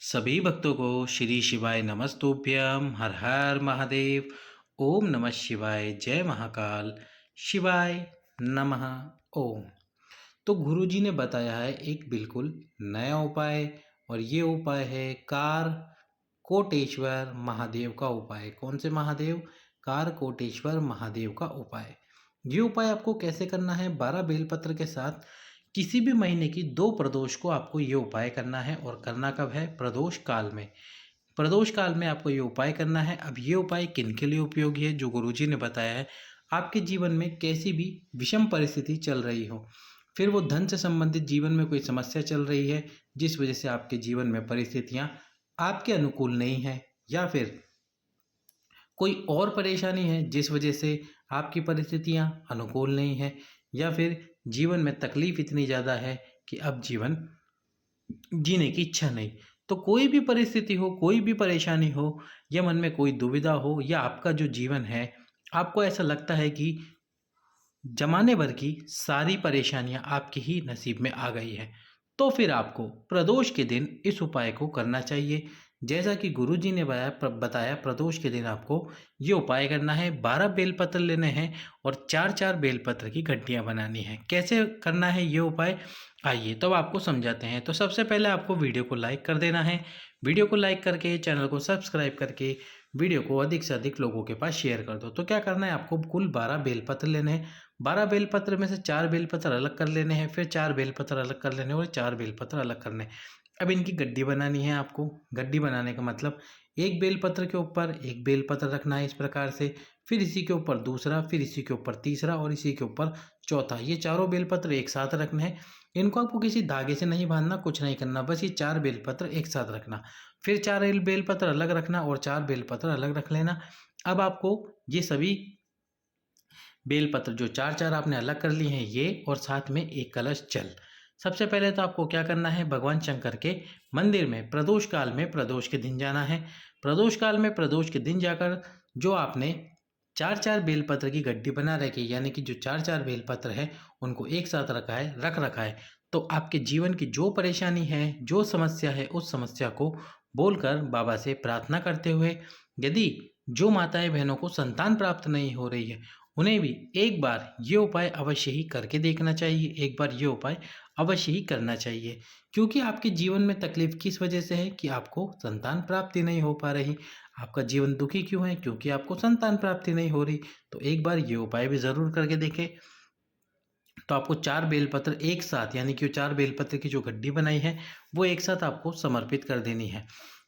सभी भक्तों को श्री शिवाय नमस्तुभ्यम। हर हर महादेव। ओम नमः शिवाय। जय महाकाल। शिवाय नमः। ओम। तो गुरुजी ने बताया है एक बिल्कुल नया उपाय, और ये उपाय है कार कोटेश्वर महादेव का उपाय। कौन से महादेव? कार कोटेश्वर महादेव का उपाय। ये उपाय आपको कैसे करना है? 12 बेलपत्र के साथ किसी भी महीने की 2 प्रदोष को आपको ये उपाय करना है। और करना कब है? प्रदोष काल में। प्रदोष काल में आपको ये उपाय करना है। अब ये उपाय किन के लिए उपयोगी है? जो गुरुजी ने बताया है, आपके जीवन में कैसी भी विषम परिस्थिति चल रही हो, फिर वो धन से संबंधित जीवन में कोई समस्या चल रही है जिस वजह से आपके जीवन में परिस्थितियां आपके अनुकूल नहीं है, या फिर कोई और परेशानी है जिस वजह से आपकी परिस्थितियां अनुकूल नहीं है, या फिर जीवन में तकलीफ इतनी ज़्यादा है कि अब जीवन जीने की इच्छा नहीं। तो कोई भी परिस्थिति हो, कोई भी परेशानी हो, या मन में कोई दुविधा हो, या आपका जो जीवन है आपको ऐसा लगता है कि जमाने भर की सारी परेशानियां आपके ही नसीब में आ गई हैं, तो फिर आपको प्रदोष के दिन इस उपाय को करना चाहिए। जैसा कि गुरुजी ने बताया, प्रदोष के दिन आपको ये उपाय करना है। 12 बेलपत्र लेने हैं और 4-4 बेलपत्र की गड्डियाँ बनानी हैं। कैसे करना है ये उपाय, आइए तो आपको समझाते हैं। तो सबसे पहले आपको वीडियो को लाइक कर देना है। वीडियो को लाइक करके चैनल को सब्सक्राइब करके वीडियो को अधिक से अधिक लोगों के पास शेयर कर दो। तो क्या करना है, आपको कुल 12 बेलपत्र लेने हैं। 12 बेलपत्र में से 4 बेलपत्र अलग कर लेने हैं, फिर 4 बेलपत्र अलग कर लेने हैं, और 4 बेलपत्र अलग करने हैं। अब इनकी गड्डी बनानी है आपको। गड्डी बनाने का मतलब, एक बेलपत्र के ऊपर एक बेलपत्र रखना है इस प्रकार से, फिर इसी के ऊपर दूसरा, फिर इसी के ऊपर तीसरा, और इसी के ऊपर चौथा। ये चारों बेलपत्र एक साथ रखने हैं। इनको आपको किसी धागे से नहीं बांधना, कुछ नहीं करना, बस ये 4 बेलपत्र एक साथ रखना। फिर 4 बेलपत्र अलग रखना और 4 बेलपत्र अलग रख लेना। अब आपको ये सभी बेलपत्र जो 4-4 आपने अलग कर लिए हैं ये, और साथ में एक कलश जल। सबसे पहले तो आपको क्या करना है, भगवान शंकर के मंदिर में प्रदोष काल में प्रदोष के दिन जाना है। प्रदोष काल में प्रदोष के दिन जाकर जो आपने 4-4 बेलपत्र की गड्डी बना रखी, यानी कि जो 4-4 बेलपत्र है उनको एक साथ रख रखा है, तो आपके जीवन की जो परेशानी है, जो समस्या है, उस समस्या को बोलकर बाबा से प्रार्थना करते हुए, यदि जो माताएं बहनों को संतान प्राप्त नहीं हो रही है, उन्हें भी एक बार ये उपाय अवश्य ही करके देखना चाहिए। एक बार ये उपाय अवश्य ही करना चाहिए, क्योंकि आपके जीवन में तकलीफ किस वजह से है कि आपको संतान प्राप्ति नहीं हो पा रही। आपका जीवन दुखी क्यों है? क्योंकि आपको संतान प्राप्ति नहीं हो रही। तो एक बार ये उपाय भी ज़रूर करके देखें। तो आपको 4 बेलपत्र एक साथ, यानी कि 4 बेलपत्र की जो गड्डी बनाई है वो एक साथ आपको समर्पित कर देनी है।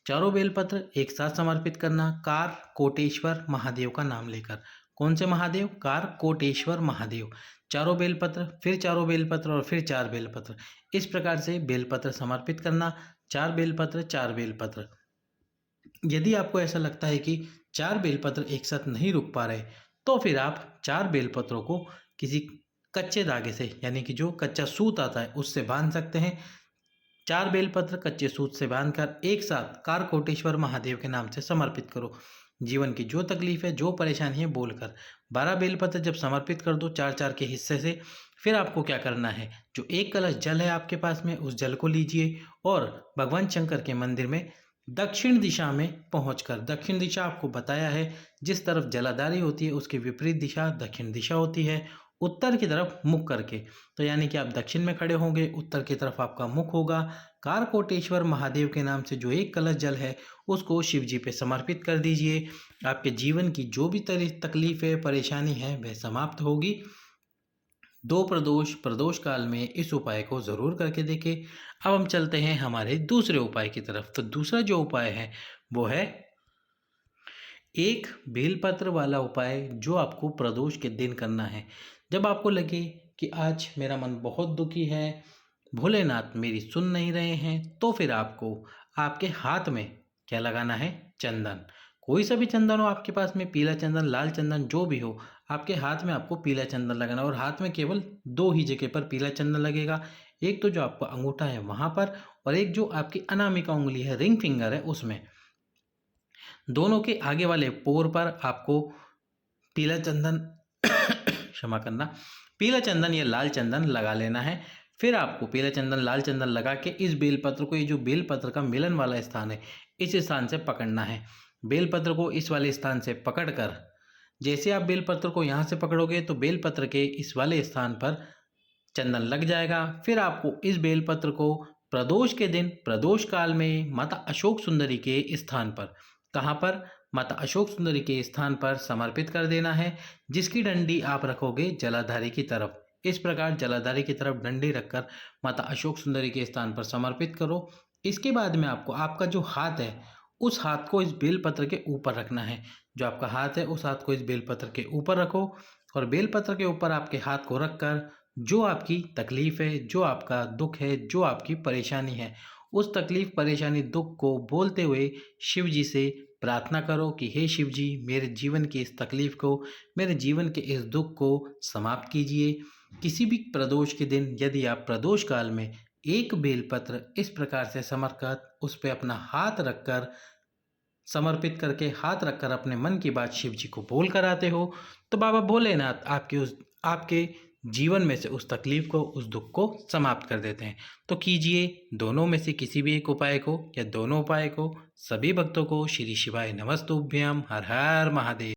चारों बेलपत्र एक साथ समर्पित करना, कार कोटेश्वर महादेव का नाम लेकर। कौन से महादेव? कार कोटेश्वर महादेव। चारों बेलपत्र, फिर चारों बेलपत्र, और फिर 4 बेलपत्र। इस प्रकार से बेलपत्र समर्पित करना। 4 बेलपत्र, 4 बेलपत्र। यदि आपको ऐसा लगता है कि 4 बेलपत्र एक साथ नहीं रुक पा रहे, तो फिर आप 4 बेलपत्रों को किसी कच्चे धागे से, यानी कि जो कच्चा सूत आता है उससे बांध सकते हैं। 4 बेलपत्र कच्चे सूत से बांधकर एक साथ कार कोटेश्वर महादेव के नाम से समर्पित करो। जीवन की जो तकलीफ है, जो परेशानी है बोलकर 12 बेलपत्र जब समर्पित कर दो 4-4 के हिस्से से, फिर आपको क्या करना है, जो एक कलश जल है आपके पास में, उस जल को लीजिए और भगवान शंकर के मंदिर में दक्षिण दिशा में पहुंचकर, दक्षिण दिशा आपको बताया है जिस तरफ जलाधारी होती है उसकी विपरीत दिशा दक्षिण दिशा होती है, उत्तर की तरफ मुख करके। तो यानी कि आप दक्षिण में खड़े होंगे, उत्तर की तरफ आपका मुख होगा। कारकोटेश्वर महादेव के नाम से जो एक कलश जल है उसको शिव जी पे समर्पित कर दीजिए। आपके जीवन की जो भी तकलीफ है, परेशानी है, वह समाप्त होगी। 2 प्रदोष प्रदोष काल में इस उपाय को ज़रूर करके देखें। अब हम चलते हैं हमारे दूसरे उपाय की तरफ। तो दूसरा जो उपाय है वो है एक बेलपत्र वाला उपाय, जो आपको प्रदोष के दिन करना है। जब आपको लगे कि आज मेरा मन बहुत दुखी है, भोलेनाथ मेरी सुन नहीं रहे हैं, तो फिर आपको आपके हाथ में क्या लगाना है? चंदन। कोई सा भी चंदन हो आपके पास में, पीला चंदन, लाल चंदन, जो भी हो, आपके हाथ में आपको पीला चंदन लगाना। और हाथ में केवल 2 ही जगह पर पीला चंदन लगेगा। एक तो जो आपका अंगूठा है वहाँ पर, और एक जो आपकी अनामिका उंगली है, रिंग फिंगर है, उसमें। दोनों के आगे वाले पोर पर आपको पीला चंदन क्षमा करना, पीला चंदन या लाल चंदन लगा लेना है। फिर आपको पीला चंदन, लाल चंदन लगा के इस बेलपत्र को, ये जो बेलपत्र का मिलन वाला स्थान है, इस स्थान से पकड़ना है। बेलपत्र को इस वाले स्थान से पकड़कर, जैसे आप बेलपत्र को यहाँ से पकड़ोगे तो बेलपत्र के इस वाले स्थान पर चंदन लग जाएगा। फिर आपको इस बेलपत्र को प्रदोष के दिन, प्रदोष काल में माता अशोक सुंदरी के स्थान पर, कहाँ पर, माता अशोक सुंदरी के स्थान पर समर्पित कर देना है, जिसकी डंडी आप रखोगे जलाधारी की तरफ। इस प्रकार जलाधारी की तरफ डंडी रखकर माता अशोक सुंदरी के स्थान पर समर्पित करो। इसके बाद में आपको आपका जो हाथ है, उस हाथ को इस बेलपत्र के ऊपर रखना है। जो आपका हाथ है, उस हाथ को इस बेलपत्र के ऊपर रखो और बेलपत्र के ऊपर आपके हाथ को रखकर जो आपकी तकलीफ है, जो आपका दुख है, जो आपकी परेशानी है, उस तकलीफ, परेशानी, दुख को बोलते हुए शिव जी से प्रार्थना करो कि हे शिव जी, मेरे जीवन की इस तकलीफ को, मेरे जीवन के इस दुख को समाप्त कीजिए। किसी भी प्रदोष के दिन यदि आप प्रदोष काल में एक बेलपत्र इस प्रकार से समर्पित, उस पे अपना हाथ रखकर, समर्पित करके हाथ रखकर अपने मन की बात शिव जी को बोल कर आते हो, तो बाबा भोलेनाथ आपके जीवन में से उस तकलीफ को, उस दुख को समाप्त कर देते हैं। तो कीजिए दोनों में से किसी भी एक उपाय को या दोनों उपाय को। सभी भक्तों को श्री शिवाय नमस्तुभ्यम। हर हर महादेव।